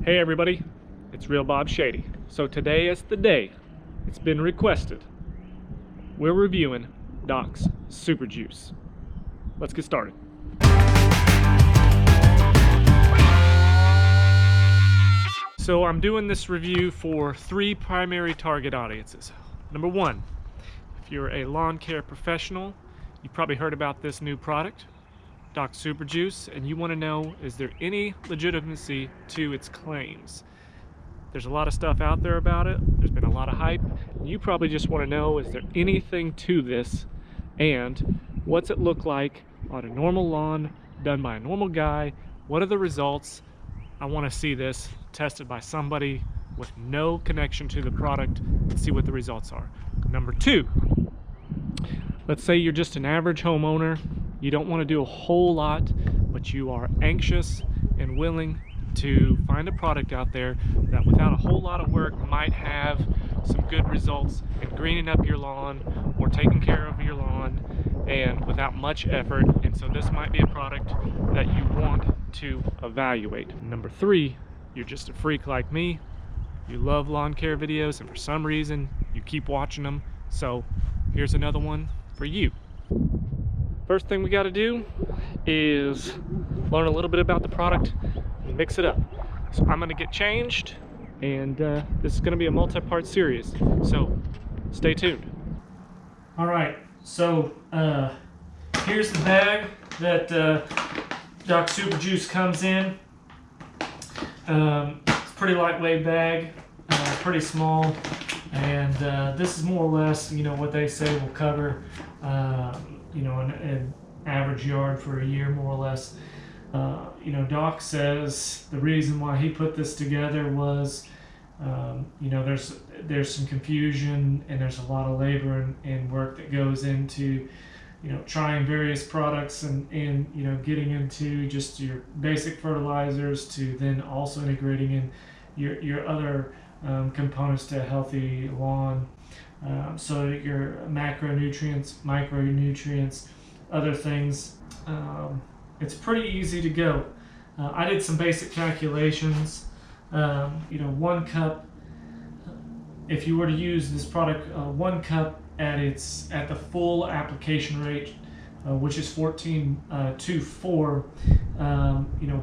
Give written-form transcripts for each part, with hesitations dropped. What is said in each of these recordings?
Hey everybody, it's Real Bob Shady. So today is the day. It's been requested. We're reviewing Doc's Super Juice. Let's get started. So I'm doing this review for three primary target audiences. Number one, if you're a lawn care professional, you probably heard about this new product, Doc Super Juice, and you want to know, is there any legitimacy to its claims? There's a lot of stuff out there about it. There's been a lot of hype. You probably just want to know, is there anything to this? And what's it look like on a normal lawn done by a normal guy? What are the results? I want to see this tested by somebody with no connection to the product and see what the results are. Number two, let's say you're just an average homeowner. You don't want to do a whole lot, but you are anxious and willing to find a product out there that without a whole lot of work might have some good results in greening up your lawn or taking care of your lawn and without much effort. And so this might be a product that you want to evaluate. Number three, you're just a freak like me. You love lawn care videos and for some reason you keep watching them. So here's another one for you. First thing we got to do is learn a little bit about the product and mix it up. So I'm going to get changed, and this is going to be a multi-part series, so stay tuned. All right, so here's the bag that Doc Super Juice comes in. It's a pretty lightweight bag, pretty small, and this is more or less, what they say will cover an average yard for a year, more or less. Doc says the reason why he put this together was, there's some confusion and there's a lot of labor and work that goes into, trying various products and getting into just your basic fertilizers to then also integrating in your other components to a healthy lawn. So your macronutrients, micronutrients, other things. It's pretty easy to go. I did some basic calculations. 1 cup, if you were to use this product, 1 cup at the full application rate, which is 14.24,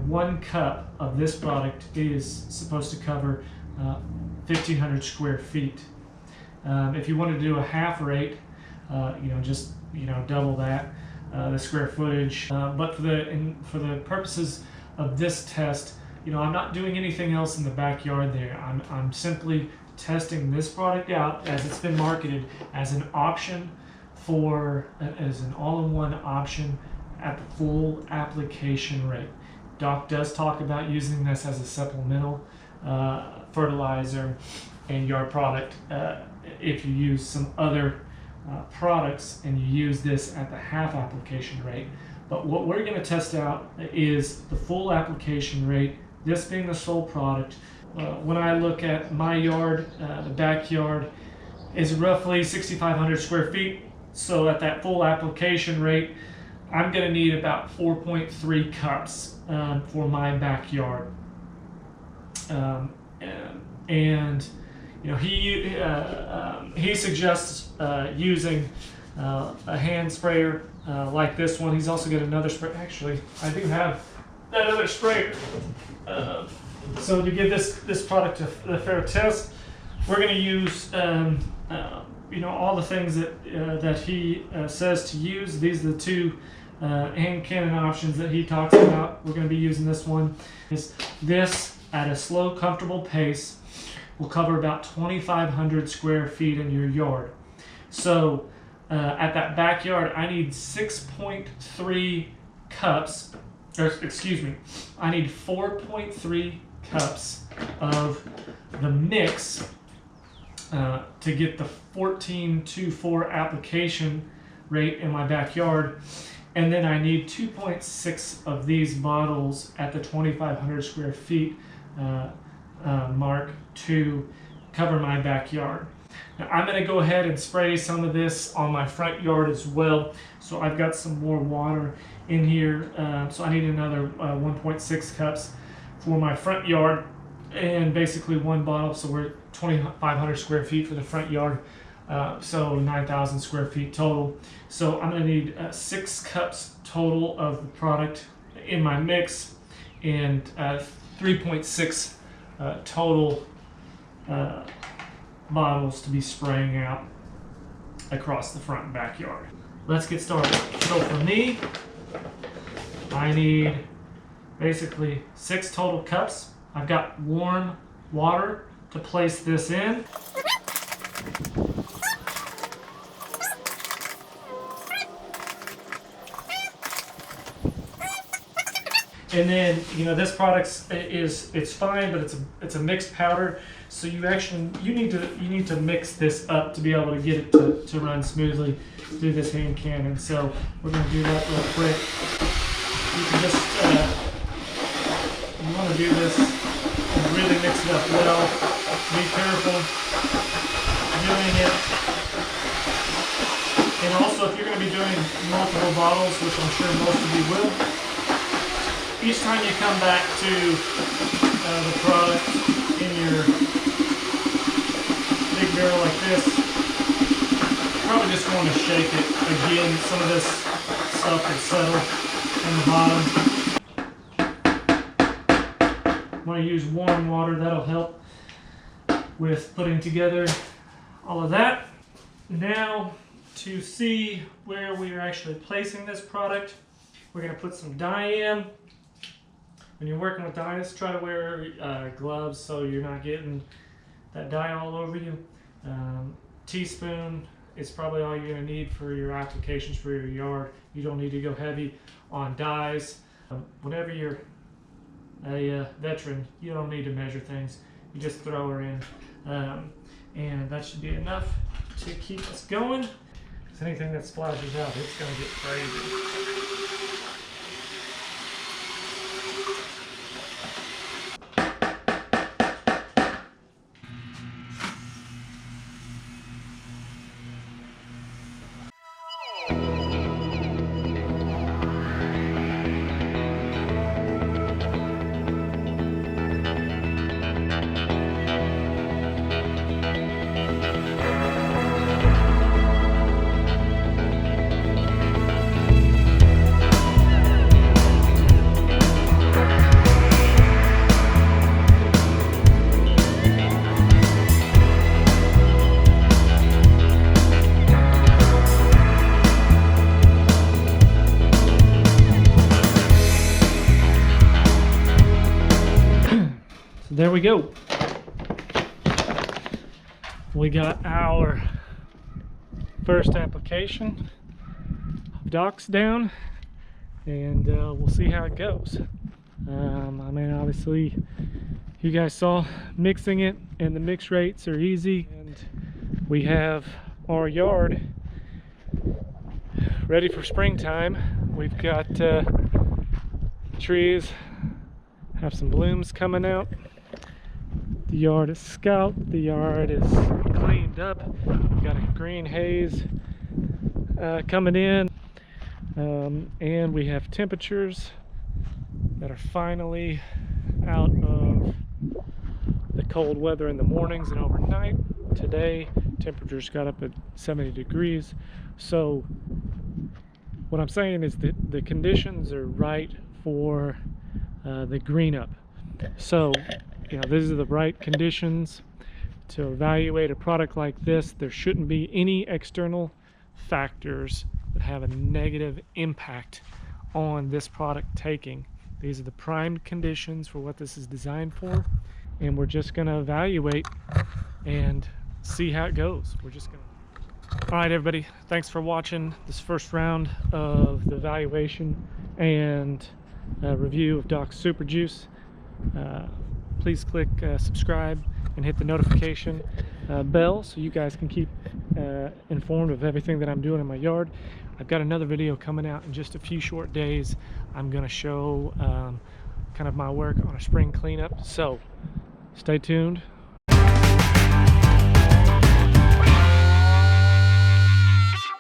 1 cup of this product is supposed to cover 1,500 square feet. If you wanted to do a half rate, just double that, the square footage. But for the purposes of this test, I'm not doing anything else in the backyard there. I'm simply testing this product out as it's been marketed as an option as an all-in-one option at the full application rate. Doc does talk about using this as a supplemental fertilizer and yard product if you use some other products and you use this at the half application rate. But what we're going to test out is the full application rate, this being the sole product. When I look at my yard, the backyard is roughly 6,500 square feet. So at that full application rate, I'm going to need about 4.3 cups for my backyard. He suggests using a hand sprayer like this one. He's also got another spray. Actually, I do have that other sprayer. So to give this product a fair test, we're going to use all the things that he says to use. These are the two hand cannon options that he talks about. We're going to be using this one. This at a slow, comfortable pace will cover about 2,500 square feet in your yard. So at that backyard, I need 6.3 cups, I need 4.3 cups of the mix to get the 14.24 application rate in my backyard. And then I need 2.6 of these bottles at the 2,500 square feet mark to cover my backyard. Now I'm going to go ahead and spray some of this on my front yard as well. So I've got some more water in here. So I need another 1.6 cups for my front yard. and basically one bottle. So we're 2,500 square feet for the front yard. So 9,000 square feet total. So I'm going to need 6 cups total of the product in my mix, and 3.6 total bottles to be spraying out across the front and backyard. Let's get started. So for me, I need basically 6 total cups. I've got warm water to place this in. And then, you know, this product it's fine, but it's a mixed powder. So you need to mix this up to be able to get it to run smoothly through this hand cannon. So we're going to do that real quick. You can just you want to do this and really mix it up well. Be careful doing it. And also, if you're going to be doing multiple bottles, which I'm sure most of you will, each time you come back to the product in your big barrel like this, you probably just want to shake it again. Some of this stuff will settle in the bottom. Want to use warm water, that'll help with putting together all of that. Now, to see where we are actually placing this product, we're going to put some dye in. When you're working with dyes, try to wear gloves so you're not getting that dye all over you. Teaspoon is probably all you're going to need for your applications for your yard. You don't need to go heavy on dyes. Whenever you're a veteran, you don't need to measure things. You just throw her in. And that should be enough to keep us going. Because anything that splashes out, it's going to get crazy. There we go. We got our first application of Dox down, and we'll see how it goes. I mean, obviously, you guys saw mixing it, and the mix rates are easy. And we have our yard ready for springtime. We've got trees, have some blooms coming out. The yard is scalped, the yard is cleaned up. We've got a green haze coming in, and we have temperatures that are finally out of the cold weather in the mornings and overnight. Today, temperatures got up at 70 degrees. So what I'm saying is that the conditions are right for the green up. So, you know, these are the right conditions to evaluate a product like this. There shouldn't be any external factors that have a negative impact on this product taking. These are the primed conditions for what this is designed for, and we're just going to evaluate and see how it goes. We're just going to... All right, everybody, thanks for watching this first round of the evaluation and review of Dox Super Juice. Please click subscribe and hit the notification bell so you guys can keep informed of everything that I'm doing in my yard. I've got another video coming out in just a few short days. I'm going to show kind of my work on a spring cleanup, so stay tuned.